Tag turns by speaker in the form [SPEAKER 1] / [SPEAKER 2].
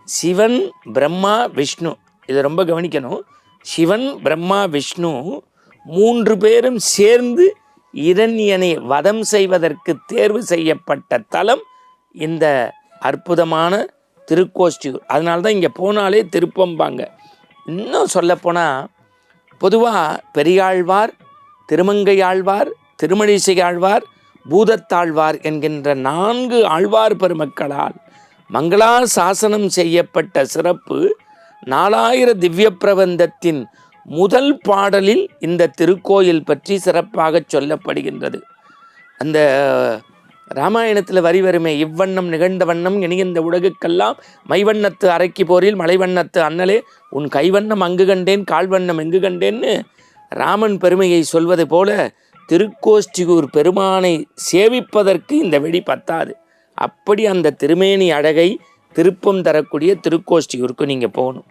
[SPEAKER 1] சிவன் பிரம்மா விஷ்ணு, இதை ரொம்ப கவனிக்கணும். சிவன் பிரம்மா விஷ்ணு 3 பேரும் சேர்ந்து இரண்யனை வதம் செய்வதற்கு தேர்வு செய்யப்பட்ட தலம் இந்த அற்புதமான திருக்கோஷ்டியூர். அதனால்தான் இங்கே போனாலே திருப்பம்பாங்க. இன்னும் சொல்லப்போனால் பொதுவாக பெரியாழ்வார், திருமங்கையாழ்வார், திருமழிசை ஆழ்வார், பூதத்தாழ்வார் என்கின்ற 4 ஆழ்வார் பெருமக்களால் மங்களாசாசனம் செய்யப்பட்ட சிறப்பு 4000 திவ்ய பிரபந்தத்தின் முதல் பாடலில் இந்த திருக்கோயில் பற்றி சிறப்பாக சொல்லப்படுகின்றது. அந்த ராமாயணத்தில் வரி வருமே, இவ்வண்ணம் நிகழ்ந்த வண்ணம் இனிந்த உலகுக்கெல்லாம் மைவண்ணத்து அரைக்கி போரில் மலைவண்ணத்து அண்ணலே உன் கைவண்ணம் அங்கு கண்டேன் கால்வண்ணம் எங்கு கண்டேன்னு ராமன் பெருமையை சொல்வது போல திருக்கோஷ்டியூர் பெருமானை சேவிப்பதற்கு இந்த வெடி பத்தாது. அப்படி அந்த திருமேனி அழகை திருப்பம் தரக்கூடிய திருக்கோஷ்டியூருக்கு நீங்கள் போகணும்.